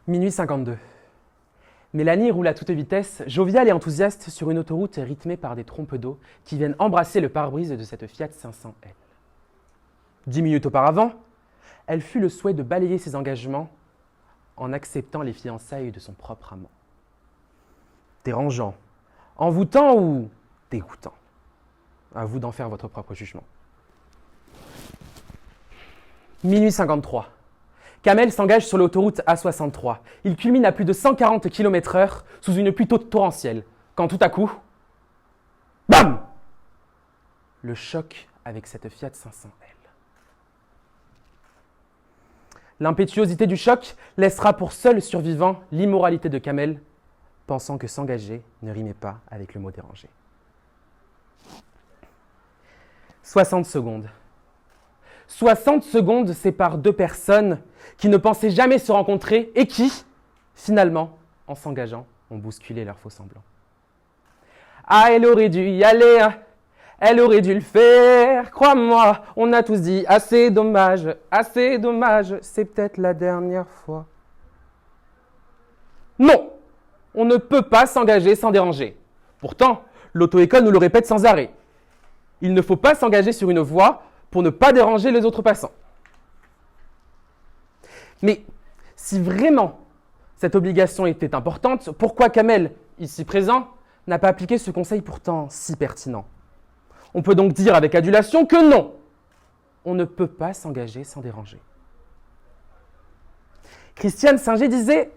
Minuit 52. Mélanie roule à toute vitesse, joviale et enthousiaste sur une autoroute rythmée par des trompes d'eau qui viennent embrasser le pare-brise de cette Fiat 500L. 10 minutes auparavant, elle fut le souhait de balayer ses engagements en acceptant les fiançailles de son propre amant. Dérangeant, envoûtant ou dégoûtant? À vous d'en faire votre propre jugement. Minuit 53. Kamel s'engage sur l'autoroute A63. Il culmine à plus de 140 km/h sous une pluie torrentielle, quand tout à coup, bam! Le choc avec cette Fiat 500L. L'impétuosité du choc laissera pour seul survivant l'immoralité de Kamel, pensant que s'engager ne rimait pas avec le mot déranger. 60 secondes. 60 secondes séparent deux personnes qui ne pensaient jamais se rencontrer et qui, finalement, en s'engageant, ont bousculé leur faux-semblant. Ah, elle aurait dû y aller, hein. Elle aurait dû le faire, crois-moi, on a tous dit assez dommage, c'est peut-être la dernière fois. Non, on ne peut pas s'engager sans déranger. Pourtant, l'auto-école nous le répète sans arrêt. Il ne faut pas s'engager sur une voie pour ne pas déranger les autres passants. Mais si vraiment cette obligation était importante, pourquoi Kamel, ici présent, n'a pas appliqué ce conseil pourtant si pertinent? On peut donc dire avec adulation que non, on ne peut pas s'engager sans déranger. Christiane Singer disait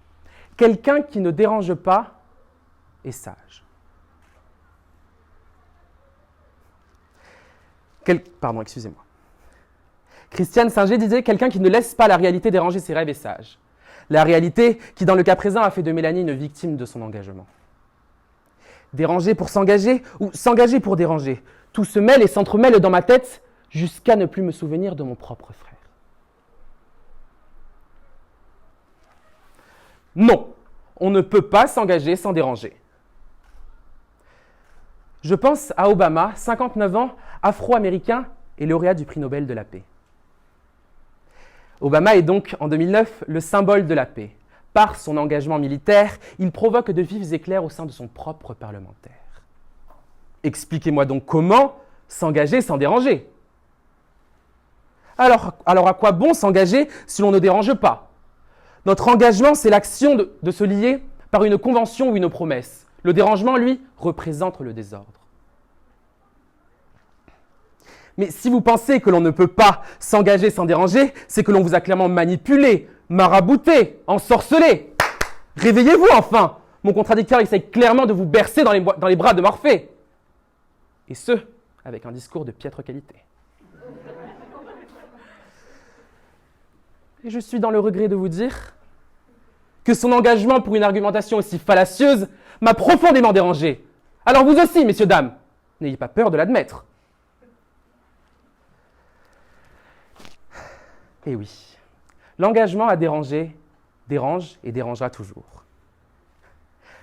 « Quelqu'un qui ne dérange pas est sage ». Excusez-moi. Christiane Singer disait « Quelqu'un qui ne laisse pas la réalité déranger ses rêves est sage ». La réalité qui, dans le cas présent, a fait de Mélanie une victime de son engagement. Déranger pour s'engager ou s'engager pour déranger. Tout se mêle et s'entremêle dans ma tête jusqu'à ne plus me souvenir de mon propre frère. Non, on ne peut pas s'engager sans déranger. Je pense à Obama, 59 ans, afro-américain et lauréat du prix Nobel de la paix. Obama est donc, en 2009, le symbole de la paix. Par son engagement militaire, il provoque de vifs éclairs au sein de son propre parlementaire. Expliquez-moi donc comment s'engager sans déranger. Alors à quoi bon s'engager si l'on ne dérange pas? Notre engagement, c'est l'action de se lier par une convention ou une promesse. Le dérangement, lui, représente le désordre. Mais si vous pensez que l'on ne peut pas s'engager sans déranger, c'est que l'on vous a clairement manipulé, marabouté, ensorcelé. Réveillez-vous enfin! Mon contradicteur essaye clairement de vous bercer dans les bras de Morphée. Et ce, avec un discours de piètre qualité. Et je suis dans le regret de vous dire que son engagement pour une argumentation aussi fallacieuse m'a profondément dérangé. Alors vous aussi, messieurs, dames, n'ayez pas peur de l'admettre. Et oui, l'engagement à déranger dérange et dérangera toujours.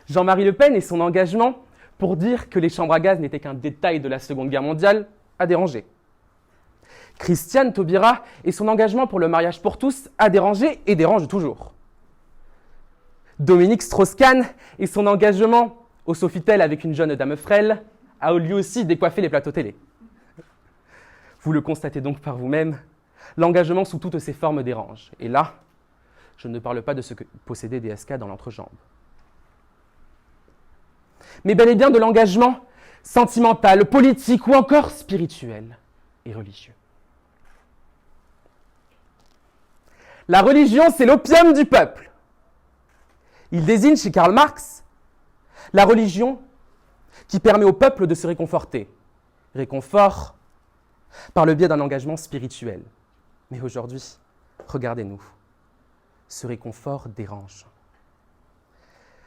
Jean-Marie Le Pen et son engagement pour dire que les chambres à gaz n'étaient qu'un détail de la Seconde Guerre mondiale a dérangé. Christiane Taubira et son engagement pour le mariage pour tous a dérangé et dérange toujours. Dominique Strauss-Kahn et son engagement au Sofitel avec une jeune dame frêle a lui aussi décoiffé les plateaux télé. Vous le constatez donc par vous-même, l'engagement sous toutes ses formes dérange. Et là, je ne parle pas de ce que possédait DSK dans l'entrejambe. Mais bel et bien de l'engagement sentimental, politique ou encore spirituel et religieux. La religion, c'est l'opium du peuple. Il désigne chez Karl Marx la religion qui permet au peuple de se réconforter. Réconfort par le biais d'un engagement spirituel. Mais aujourd'hui, regardez-nous, ce réconfort dérange.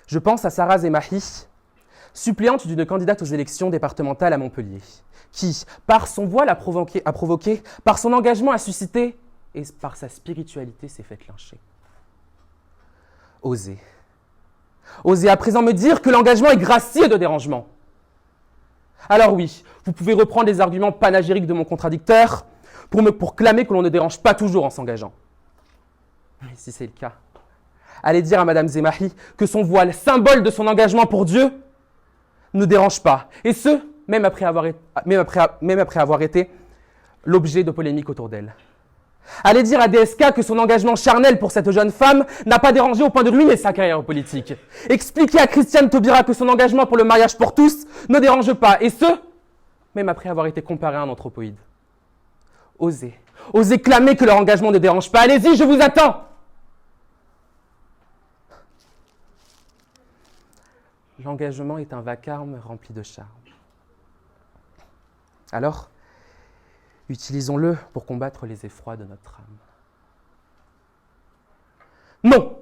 Je pense à Sarah Zemahi, suppléante d'une candidate aux élections départementales à Montpellier, qui, par son voile, a provoqué, par son engagement a suscité, et par sa spiritualité s'est faite lyncher. Osez. Osez à présent me dire que l'engagement est gracié de dérangement. Alors oui, vous pouvez reprendre les arguments panégyriques de mon contradicteur pour clamer que l'on ne dérange pas toujours en s'engageant. Mais si c'est le cas, Allez dire à Madame Zemahi que son voile, symbole de son engagement pour Dieu, ne dérange pas. Et ce, même après avoir été l'objet de polémiques autour d'elle. Allez dire à DSK que son engagement charnel pour cette jeune femme n'a pas dérangé au point de ruiner sa carrière politique. Expliquez à Christiane Taubira que son engagement pour le mariage pour tous ne dérange pas. Et ce, même après avoir été comparé à un anthropoïde. Osez clamer que leur engagement ne dérange pas. Allez-y, je vous attends. L'engagement est un vacarme rempli de charme. Alors, utilisons-le pour combattre les effrois de notre âme. Non,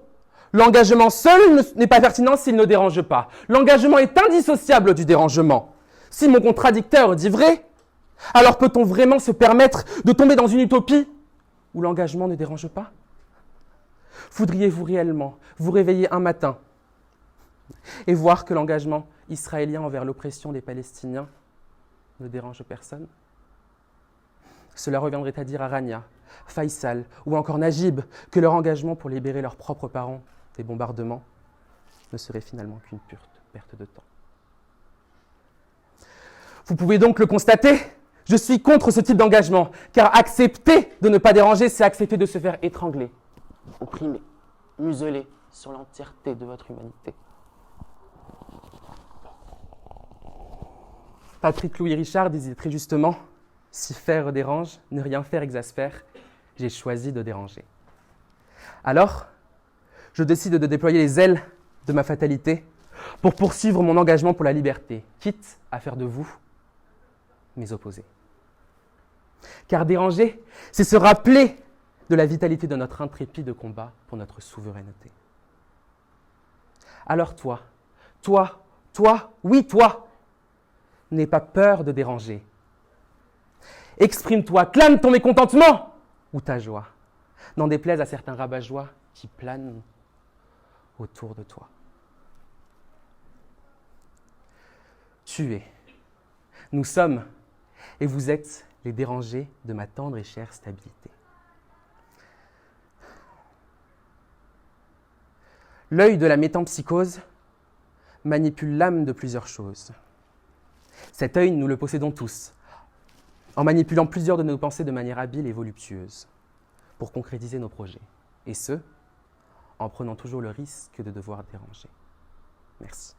l'engagement seul n'est pas pertinent s'il ne dérange pas. L'engagement est indissociable du dérangement. Si mon contradicteur dit vrai, alors peut-on vraiment se permettre de tomber dans une utopie où l'engagement ne dérange pas? Voudriez-vous réellement vous réveiller un matin et voir que l'engagement israélien envers l'oppression des Palestiniens ne dérange personne? Cela reviendrait à dire à Rania, Faisal ou encore Najib que leur engagement pour libérer leurs propres parents des bombardements ne serait finalement qu'une perte de temps. Vous pouvez donc le constater, je suis contre ce type d'engagement, car accepter de ne pas déranger, c'est accepter de se faire étrangler, opprimer, museler sur l'entièreté de votre humanité. Patrick Louis Richard disait très justement, si faire dérange, ne rien faire exaspère, j'ai choisi de déranger. Alors, je décide de déployer les ailes de ma fatalité pour poursuivre mon engagement pour la liberté, quitte à faire de vous mes opposés. Car déranger, c'est se rappeler de la vitalité de notre intrépide combat pour notre souveraineté. Alors toi, oui toi, n'aie pas peur de déranger. Exprime-toi, clame ton mécontentement ou ta joie, n'en déplaise à certains rabat-joie qui planent autour de toi. Tu es, nous sommes, et vous êtes les dérangés de ma tendre et chère stabilité. L'œil de la métempsychose manipule l'âme de plusieurs choses. Cet œil, nous le possédons tous, en manipulant plusieurs de nos pensées de manière habile et voluptueuse, pour concrétiser nos projets. Et ce, en prenant toujours le risque de devoir déranger. Merci.